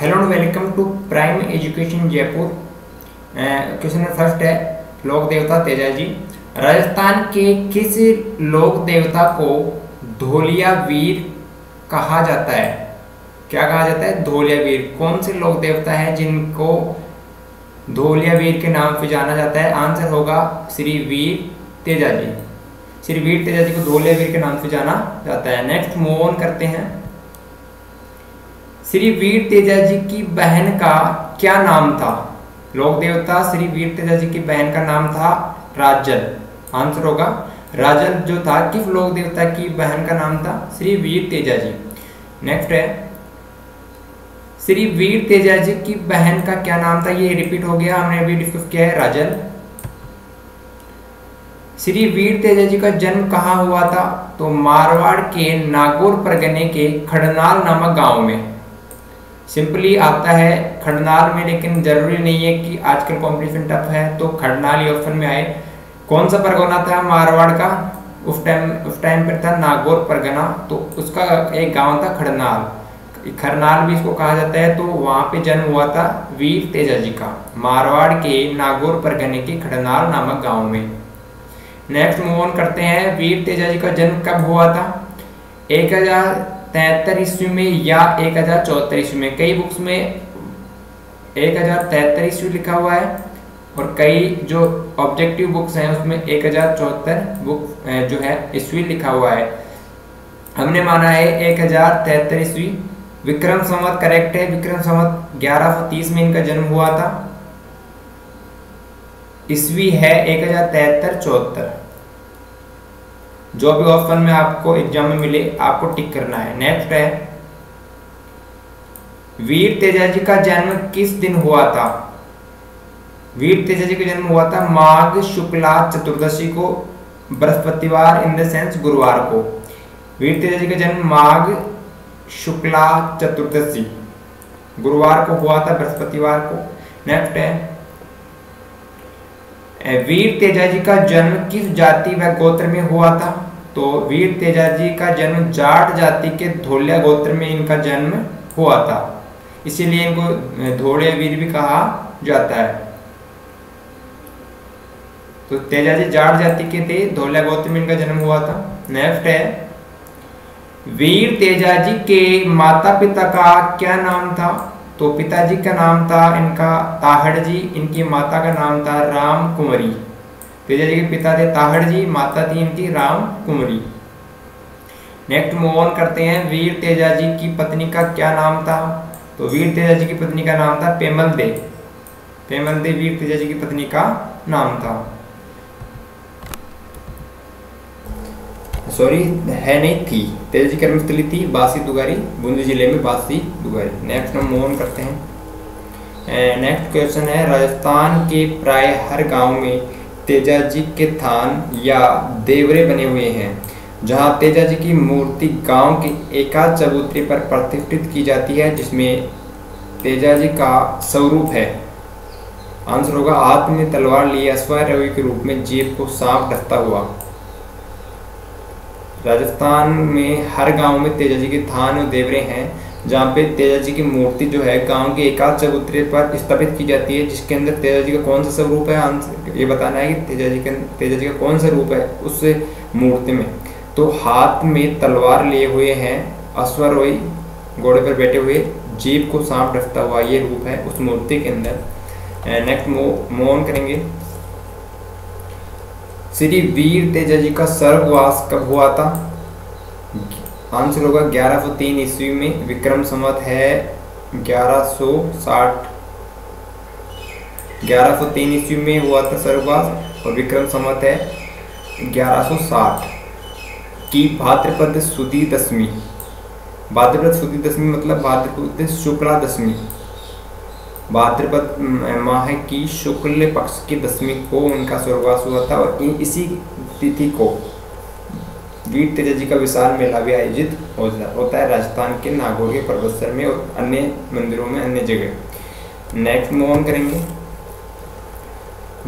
Hello and welcome to prime education Jaipur. Question first है, लोक देवता तेजाजी। राजस्थान के किस लोक देवता को धोलिया वीर कहा जाता है? क्या कहा जाता है? धोलिया वीर। कौन से लोक देवता है जिनको धोलिया वीर के नाम पे जाना जाता है? आंसर होगा श्री वीर तेजाजी। श्री वीर तेजाजी को धोलिया वीर के नाम से जाना जाता है। नेक्स्ट मूव ऑन करते हैं। श्री वीर तेजाजी की बहन का क्या नाम था? लोक देवता श्री वीर तेजाजी की बहन का नाम था राजल। आंसर होगा राजल जो था किस लोक देवता की बहन का नाम था? श्री वीर तेजाजी। नेक्स्ट है, श्री वीर तेजाजी की बहन का क्या नाम था? ये रिपीट हो गया, हमने अभी डिस्कस किया है, राजल। श्री वीर तेजाजी का जन्म कहाँ हुआ था? तो मारवाड़ के नागौर परगने के खड़नाल नामक गांव में। सिंपली आता है खड़नाल में, लेकिन जरूरी नहीं है कि आजकल कॉम्पिटिशन टफ है तो खड़नाल ही ऑप्शन में आए। कौन सा परगना था मारवाड़ का? उस टाइम पर था नागौर परगना, तो उसका एक गांव था खड़नाल। खरनाल भी इसको कहा जाता है। तो वहां पे जन्म हुआ था वीर तेजाजी का, मारवाड़ के नागौर परगने के खड़नाल नामक गांव में। नेक्स्ट मूव ऑन करते हैं। वीर तेजाजी का जन्म कब हुआ था? 1073 ईस्वी में या 1074 ईस्वी में? कई बुक्स में 1073 ईस्वी लिखा हुआ है और कई जो ऑब्जेक्टिव बुक्स हैं उसमें 1074 बुक जो है ईस्वी लिखा हुआ है। हमने माना है 1073 ईस्वी। विक्रम संवत करेक्ट है। विक्रम संवत 1130 में इनका जन्म हुआ था। ईस्वी है 1073-74। जो भी ऑप्शन में आपको एग्जाम में मिले आपको टिक करना है। नेक्स्ट है, वीर तेजाजी का जन्म किस दिन हुआ था? वीर तेजाजी का जन्म हुआ था माघ शुक्ला चतुर्दशी को, बृहस्पतिवार इन द सेंस गुरुवार को। वीर तेजाजी का जन्म माघ शुक्ला चतुर्दशी गुरुवार को हुआ था, बृहस्पतिवार को। नेक्स्ट है, वीर तेजाजी का जन्म किस जाति व गोत्र में हुआ था? तो वीर तेजाजी का जन्म जाट जाति के धोलिया गोत्र में इनका जन्म हुआ था, इसीलिए इनको धोलिया वीर भी कहा जाता है। तो तेजाजी जाट जाति के थे, धोलिया गोत्र में इनका जन्म हुआ था। नेक्स्ट है, वीर तेजाजी के माता पिता का क्या नाम था? तो पिताजी का नाम था इनका ताहड़ जी, इनकी माता का नाम था राम कुंवरी। तेजाजी के पिता थे ताहड़ जी, माता थी इनकी राम कुंवरी। नेक्स्ट मूव ऑन करते हैं। वीर तेजाजी की पत्नी का क्या नाम था? तो वीर तेजाजी की पत्नी का नाम था पेमल दे। पेमल दे वीर तेजाजी की पत्नी का नाम था। सॉरी, है नहीं, थी। तेजाजी की कर्मस्थली थी बासी दुगारी, बूंदी जिले में बासी दुगारी। नेक्स्ट हम मूव ऑन करते हैं। नेक्स्ट क्वेश्चन है, राजस्थान के प्राय हर गांव में तेजाजी के थान या देवरे बने हुए हैं, जहां तेजाजी की मूर्ति गांव के एकाध चबूतरे पर प्रतिष्ठित की जाती है, जिसमें तेजाजी का स्वरूप है। आंसर होगा हाथ में तलवार लिए अश्वारोही के रूप में, जेब को सांप ढकता हुआ। राजस्थान में हर गांव में तेजाजी के थान और देवरे हैं, जहाँ पे तेजाजी की मूर्ति जो है गांव के एकाध चबूतरे पर स्थापित की जाती है, जिसके अंदर तेजाजी का कौन सा स्वरूप है, आंसर ये बताना है कि तेजाजी का कौन सा रूप है उस मूर्ति में। तो हाथ में तलवार लिए हुए हैं, अश्वारोही घोड़े पर बैठे हुए, जीभ को सांप ढकता हुआ, ये रूप है उस मूर्ति के अंदर। नेक्स्ट मूव ऑन करेंगे। श्री वीर तेजाजी का स्वर्गवास कब हुआ था? आंसर होगा 1103 ईस्वी में। विक्रम संवत है 1160। 1103 ईस्वी में हुआ था स्वर्गवास और विक्रम संवत है 1160 की भाद्रपद सुदी दशमी। भाद्रपद सुदी दशमी मतलब भाद्रपद शुक्ला दशमी। भाद्रपद माह की शुक्ल पक्ष की दशमी को उनका स्वर्गवास हुआ था और इसी तिथि को वीर तेजाजी का विशाल मेला भी आयोजित होता है राजस्थान के नागौर के पर्वतसर में और अन्य मंदिरों में, अन्य जगह। नेक्स्ट मूव ऑन करेंगे।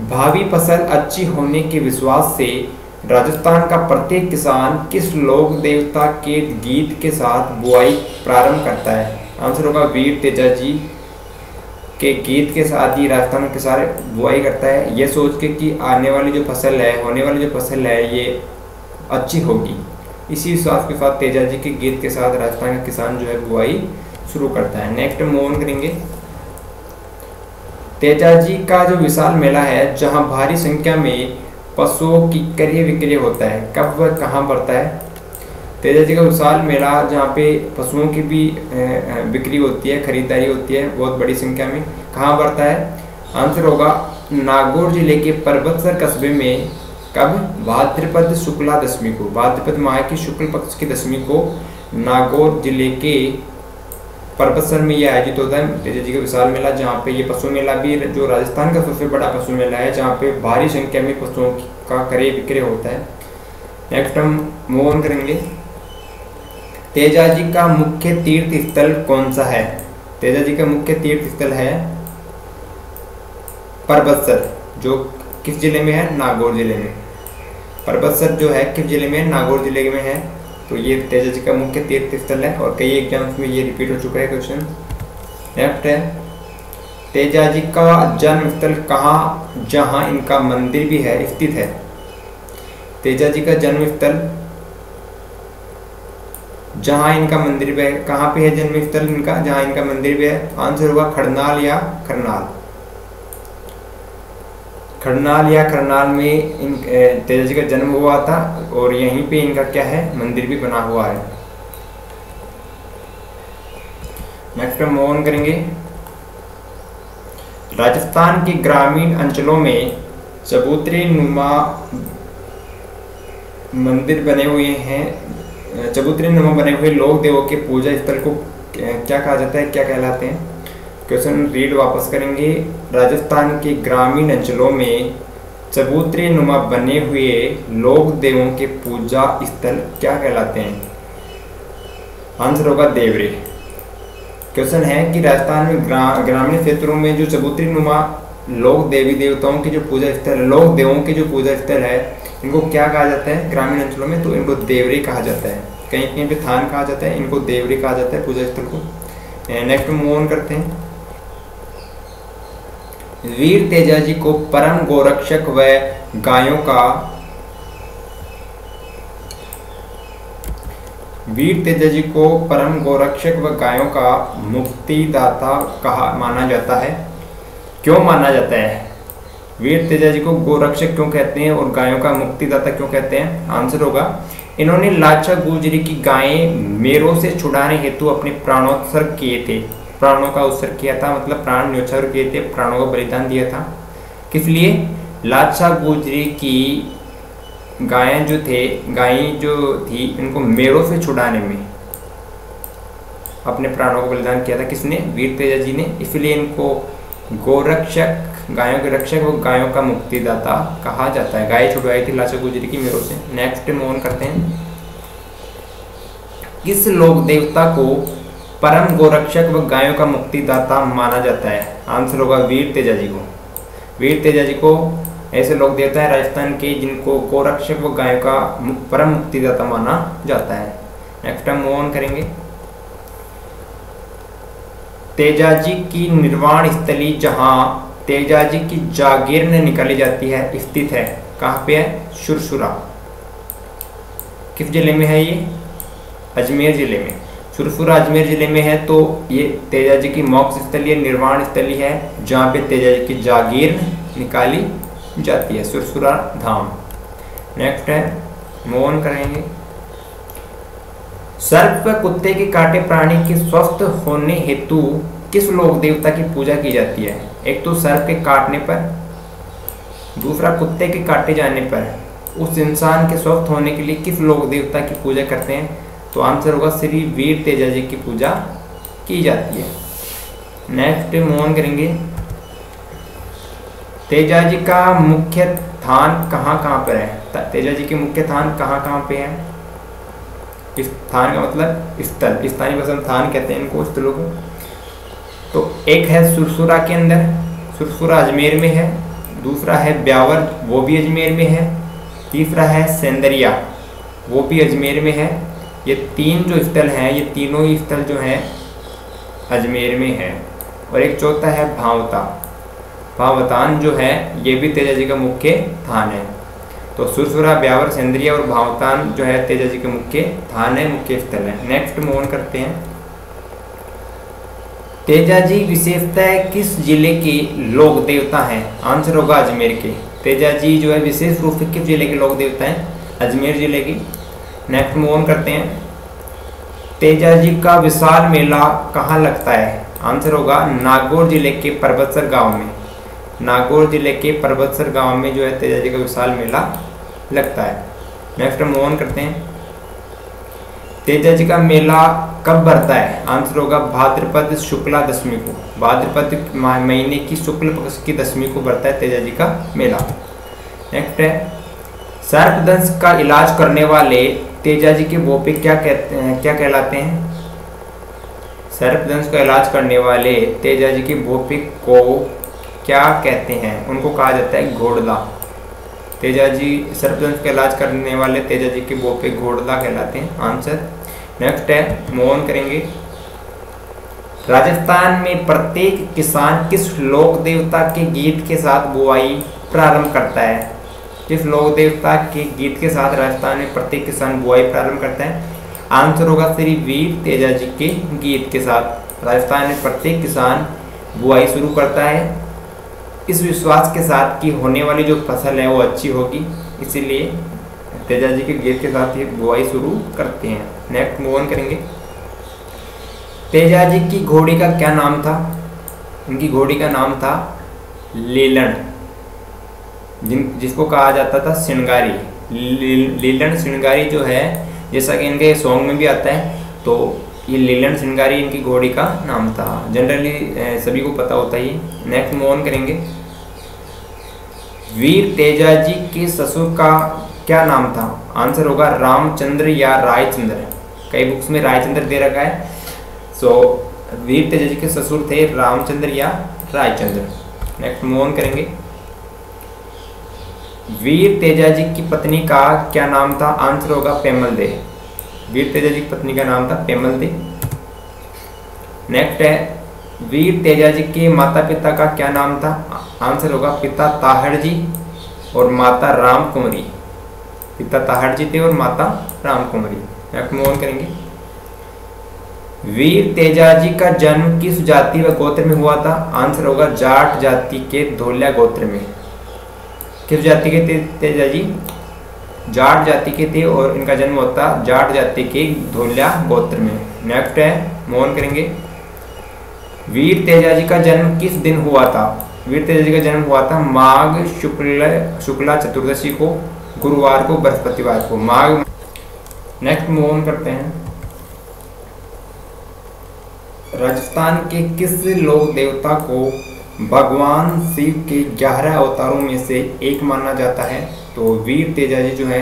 भावी फसल अच्छी होने के विश्वास से राजस्थान का प्रत्येक किसान किस लोक देवता के गीत के साथ बुआई प्रारंभ करता है? आंसर होगा वीर तेजाजी के गीत के साथ ही राजस्थान के सारे बुआई करता है, ये सोच के कि आने वाली जो फसल है, होने वाली जो फसल है ये अच्छी होगी। इसी विश्वास के साथ तेजाजी के गीत के साथ राजस्थान का किसान जो है बुआई शुरू करता है। नेक्स्ट मूव ऑन करेंगे। तेजाजी का जो विशाल मेला है जहां भारी संख्या में पशुओं की क्रय विक्रय होता है, कब वह कहाँ पड़ता है? तेजाजी का विशाल मेला जहाँ पे पशुओं की भी बिक्री होती है, खरीदारी होती है बहुत बड़ी संख्या में, कहाँ पड़ता है? आंसर होगा नागौर जिले के परबतसर कस्बे में। कब? भाद्रपद शुक्ला दशमी को, भाद्रपद माह की शुक्ल पक्ष की दशमी को नागौर जिले के परबतसर में यह आयोजित होता है तेजाजी का विशाल मेला, जहाँ पे ये पशु मेला भी जो राजस्थान का सबसे बड़ा पशु मेला है, जहाँ पे भारी संख्या में पशुओं का क्रय विक्रय होता है। नेक्स्ट हम मूव ऑन करेंगे। तेजाजी का मुख्य तीर्थ स्थल कौन सा है? तेजाजी का मुख्य तीर्थ स्थल है परबतसर, जो किस जिले में है? नागौर जिले में। परबतसर जो है किस जिले में है? नागौर जिले में है। तो ये तेजाजी का मुख्य तीर्थ स्थल है और कई एग्जाम्स में ये रिपीट हो चुका है क्वेश्चन। नेक्स्ट है तेजाजी का जन्म स्थल कहाँ जहाँ इनका मंदिर भी है स्थित है? तेजाजी का जन्म स्थल जहाँ इनका मंदिर भी है, कहाँ पे है जन्म स्थल इनका जहाँ इनका मंदिर भी है? आंसर होगा खड़नाल या करनाल। खड़नाल या करनाल में इन तेजाजी का जन्म हुआ था और यहीं पे इनका क्या है? मंदिर भी बना हुआ है। नेक्स्ट हम मूव ऑन करेंगे। राजस्थान के ग्रामीण अंचलों में चबूतरे नुमा मंदिर बने हुए हैं, चबूतरे नुमा बने हुए लोक देवों के पूजा स्थल को क्या कहा जाता है, क्या कहलाते हैं? क्वेश्चन रीड वापस करेंगे। राजस्थान के ग्रामीण अंचलों में चबूतरे नुमा बने हुए लोक देवों के पूजा स्थल क्या कहलाते हैं? आंसर होगा देवरे। क्वेश्चन है कि राजस्थान में ग्रामीण क्षेत्रों में जो चबूतरे नुमा लोक देवी देवताओं के जो पूजा स्थल, लोक देवों के जो पूजा स्थल है, इनको क्या कहा जाता है ग्रामीण अंचलों में? तो इनको देवरे कहा जाता है। कहीं कहीं पे थान कहा जाता है, इनको देवरे कहा जाता है पूजा स्थल को। नेक्स्ट मूव ऑन करते हैं। वीर तेजाजी को परम गोरक्षक व गायों का वीर तेजाजी को परम गोरक्षक व गायों का मुक्तिदाता कहा माना जाता है। क्यों माना जाता है? वीर तेजाजी को गोरक्षक क्यों कहते हैं और गायों का मुक्तिदाता क्यों कहते हैं? आंसर होगा इन्होंने लाचा गुजरी की गायें मेरों से छुड़ाने हेतु अपने प्राणोत्सर्ग किए थे। प्राणों का उत्सर्ग किया था मतलब प्राण न्योत्सर्ग किए थे, प्राणों का बलिदान दिया था। किस लिए? लाचा गुजरी की गायें जो थी इनको मेरों से छुड़ाने में अपने प्राणों का बलिदान किया था। किसने? वीर तेजाजी ने। इसलिए इनको गोरक्षक, गायों के रक्षक व गायों का मुक्तिदाता कहा जाता है। गाय छुड़वाई थी लाचा गुजरी की मेरों से। नेक्स्ट मूव ऑन करते हैं। किस लोक देवता को परम गोरक्षक व गायों का मुक्तिदाता माना जाता है? आंसर होगा वीर तेजाजी को। वीर तेजाजी को ऐसे लोक देवता है राजस्थान के जिनको गोरक्षक व गायों का परम मुक्तिदाता माना जाता है। नेक्स्ट हम मूव ऑन करेंगे। तेजाजी की निर्वाण स्थली जहां तेजाजी की जागीर ने निकाली जाती है स्थित है, कहाँ पे है? सुरसुरा। किस जिले में है ये? अजमेर जिले में। सुरसुरा अजमेर जिले में है। तो ये तेजाजी की मोक्ष स्थली है, निर्वाण स्थली है, जहाँ पे तेजाजी की जागीर निकाली जाती है, सुरसुरा धाम। नेक्स्ट है मूव ऑन करेंगे। सर्प व कुत्ते के काटे प्राणी के स्वस्थ होने हेतु किस लोक देवता की पूजा की जाती है? एक तो सर्प के काटने पर, दूसरा कुत्ते के काटे जाने पर उस इंसान के स्वस्थ होने के लिए किस लोक देवता की पूजा करते हैं? तो आंसर होगा श्री वीर तेजाजी की पूजा की जाती है। नेक्स्ट मूव ऑन करेंगे। तेजाजी का मुख्य थान कहाँ पर है? तेजाजी के मुख्य थान कहाँ पे है? इस थान का मतलब स्थल, स्थानीय भाषा में थान कहते हैं इनको, स्थलों को। तो एक है सुरसुरा के अंदर, सुरसुरा अजमेर में है। दूसरा है ब्यावर, वो भी अजमेर में है। तीसरा है सेंदरिया, वो भी अजमेर में है। ये तीन जो स्थल हैं, ये तीनों ही स्थल जो हैं अजमेर में है। और एक चौथा है भावता, भावतान जो है ये भी तेजा जी का मुख्य स्थान है। तो सुरसुरा, ब्यावर, सेंद्रिया और भावतान जो है तेजा जी के मुख्य स्थान है, मुख्य स्थल है। नेक्स्ट मूव ऑन करते हैं। तेजा जी विशेषतः किस जिले के लोक देवता हैं? आंसर होगा अजमेर के। तेजा जी जो है विशेष रूप से किस जिले के लोक देवता हैं? अजमेर जिले की। नेक्स्ट मूव ऑन करते हैं। तेजा जी का विशाल मेला कहाँ लगता है? आंसर होगा नागौर जिले के परबतसर गांव में। नागौर जिले के परबतसर गांव में जो है तेजा जी का विशाल मेला लगता है। नेक्स्ट मूव ऑन करते हैं। तेजा जी का मेला कब भरता है? आंसर होगा भाद्रपद शुक्ला दशमी को। भाद्रपद महीने की शुक्ल पक्ष की दशमी को भरता है तेजा जी का मेला। नेक्स्ट है, सर्पदंश का इलाज करने वाले तेजा जी के बोपे क्या कहते हैं, क्या कहलाते हैं? सर्पदंश का इलाज करने वाले तेजा जी के बोपे को क्या कहते हैं? उनको कहा जाता है घोड़ला। तेजा जी सर्पदंश का इलाज करने वाले तेजा जी के बोपे घोड़ला कहलाते हैं। आंसर। नेक्स्ट है, मूव ऑन करेंगे। राजस्थान में प्रत्येक किसान किस लोक देवता के गीत के साथ बुआई प्रारंभ करता है? किस लोक देवता के गीत के साथ राजस्थान में प्रत्येक किसान बुआई प्रारंभ करता है? आंसर होगा श्री वीर तेजा जी के गीत के साथ राजस्थान में प्रत्येक किसान बुआई शुरू करता है, इस विश्वास के साथ कि होने वाली जो फसल है वो अच्छी होगी, इसीलिए तेजा जी के गीत के साथ ये बुआई शुरू करते हैं। नेक्स्ट मूव ऑन करेंगे। तेजा जी की घोड़ी का क्या नाम था? उनकी घोड़ी का नाम था लीलन, जिसको कहा जाता था श्रृंगारी। लीलन श्रृंगारी जो है, जैसा कि इनके सॉन्ग में भी आता है, तो ये लीलन श्रृंगारी इनकी घोड़ी का नाम था। जनरली सभी को पता होता ही। नेक्स्ट मूव ऑन करेंगे। वीर तेजा जी के ससुर का क्या नाम था? आंसर होगा रामचंद्र या रायचंद्र। कई बुक्स में रायचंद्र दे रखा है, सो वीर तेजा जी के ससुर थे रामचंद्र या रायचंद्र। नेक्स्ट मूव ऑन करेंगे। वीर तेजा जी की पत्नी का क्या नाम था? आंसर होगा पेमल दे। वीर तेजा जी की पत्नी का नाम था पेमल दे। नेक्स्ट है, वीर तेजा जी के माता पिता का क्या नाम था? आंसर होगा पिता ताहड़ जी और माता राम कुंवरी। पिता ताहड़ जी थे और माता राम कुंवरी। नेक्स्ट मूव ऑन करेंगे। वीर तेजा जी का जन्म किस जाति व गोत्र में हुआ था? आंसर होगा जाट जाति के धोलिया गोत्र में। किस जाति के थे तेजा जी? जाट जाति के थे और इनका जन्म होता जाट जाति के धोलिया गोत्र में। नेक्स्ट है, मूव ऑन करेंगे। वीर तेजा जी का जन्म किस दिन हुआ था? वीर तेजा जी का जन्म हुआ था माघ शुक्ला चतुर्दशी को, गुरुवार को, बृहस्पतिवार को, माघ। नेक्स्ट मूव ऑन करते हैं। राजस्थान के किस लोक देवता को भगवान शिव के 11 अवतारों में से एक माना जाता है? तो वीर तेजा जी जो है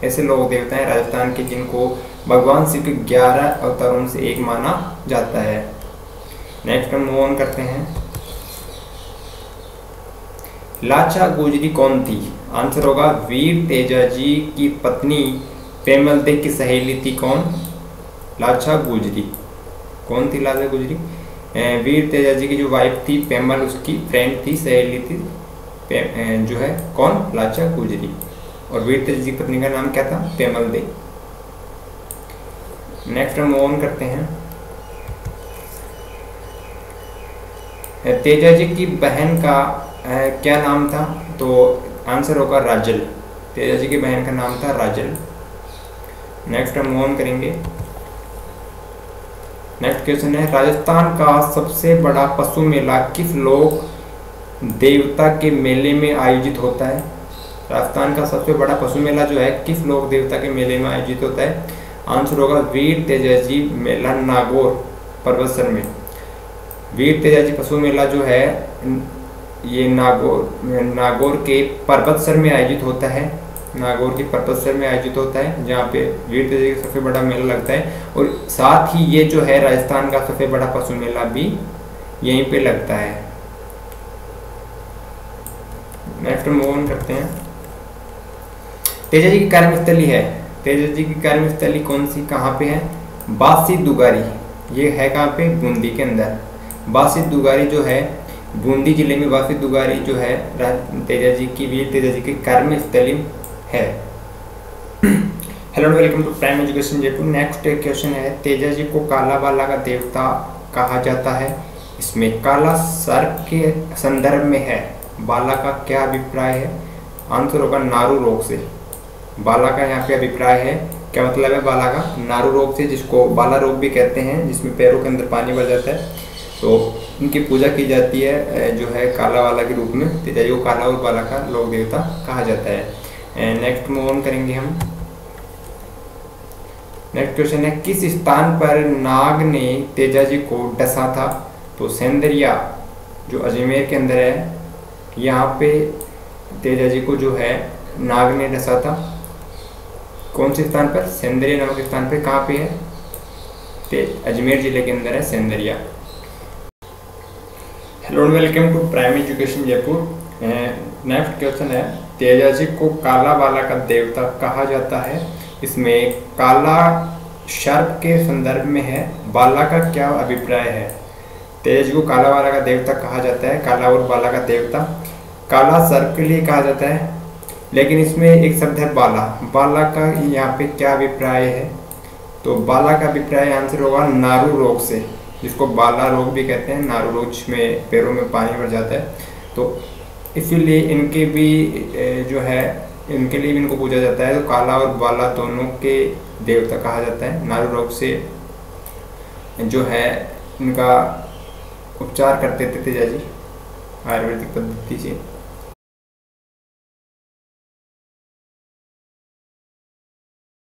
ऐसे लोक देवता हैं राजस्थान के जिनको भगवान शिव के 11 अवतारों में से एक माना जाता है। नेक्स्ट मूव ऑन करते हैं। लाचा गुजरी कौन थी? आंसर होगा वीर तेजा जी की पत्नी पेमल दे की सहेली थी। कौन? लाचा गुजरी। कौन थी लाचा गुजरी? वीर तेजा जी की जो वाइफ थी पेमल, उसकी फ्रेंड थी, सहेली थी जो है कौन? लाचा गुजरी। और वीर तेजा जी की पत्नी का नाम क्या था? पेमल दे। नेक्स्ट हम मूव ऑन करते हैं। तेजा जी की बहन का क्या नाम था? तो आंसर होगा राजल। तेजा जी की बहन का नाम था राजल। नेक्स्ट हम मूव ऑन करेंगे। नेक्स्ट क्वेश्चन है, राजस्थान का सबसे बड़ा पशु मेला किस लोक देवता के मेले में आयोजित होता है? राजस्थान का सबसे बड़ा पशु मेला जो है किस लोक देवता के मेले में आयोजित होता है? आंसर होगा वीर तेजा जी मेला नागौर परबतसर में। वीर तेजा जी पशु मेला जो है ये नागौर के परबतसर में आयोजित होता है। नागौर के परबतसर में आयोजित होता है, जहाँ पे वीर तेजा जी का सबसे बड़ा मेला लगता है। और साथ ही ये जो है राजस्थान का सबसे बड़ा पशु मेला भी यहीं पे लगता है। नेक्स्ट मूव ऑन करते हैं। तेजा जी की कार्यस्थली है। तेजा जी की कार्यस्थली कौन सी, कहाँ पे है? बासी दुगारी। ये है कहाँ पे, बूंदी के अंदर। बासित दुगारी जो है बूंदी जिले में, बासित दुगारी जो है तेजा जी की, वीर तेजा जी की कर्म स्थली है। Hello and welcome to prime education Jaipur. Next question है, तेजा जी को काला बाला का देवता कहा जाता है। इसमें काला सर्प के संदर्भ में है, बाला का क्या अभिप्राय है? आंसर होगा नारू रोग से। बाला का यहाँ पे अभिप्राय है, क्या मतलब है बाला का? नारू रोग से, जिसको बाला रोग भी कहते हैं, जिसमें पैरों के अंदर पानी भर जाता है, तो इनकी पूजा की जाती है जो है काला वाला के रूप में। तेजा जी को काला और बाला का लोक देवता कहा जाता है। नेक्स्ट मूव ऑन करेंगे हम। नेक्स्ट क्वेश्चन है, किस स्थान पर नाग ने तेजा जी को डसा था? तो सेंदरिया जो अजमेर के अंदर है, यहाँ पे तेजा जी को जो है नाग ने डसा था। कौन से स्थान पर? सेंदरिया नामक स्थान पर। कहाँ पे है? अजमेर जिले के अंदर है Sendriya. Hello and welcome to prime education Jaipur. Next question है, तेजा जी को काला बाला का देवता कहा जाता है। इसमें काला सर्प के संदर्भ में है, बाला का क्या अभिप्राय है? तेजा जी को काला बाला का देवता कहा जाता है, काला और बाला का देवता। काला सर्प के लिए कहा जाता है, लेकिन इसमें एक शब्द है बाला। बाला का यहाँ पे क्या अभिप्राय है? तो बाला का अभिप्राय आंसर होगा नारू रोग से, जिसको बाला रोग भी कहते हैं। नारू रोग जिसमें पैरों में पानी भर जाता है, तो इसीलिए इनके भी जो है इनके लिए भी इनको पूजा जाता है। तो काला और बाला दोनों के देवता कहा जाता है। नारू रोग से जो है इनका उपचार करते थे तेजा जी आयुर्वेदिक पद्धति से।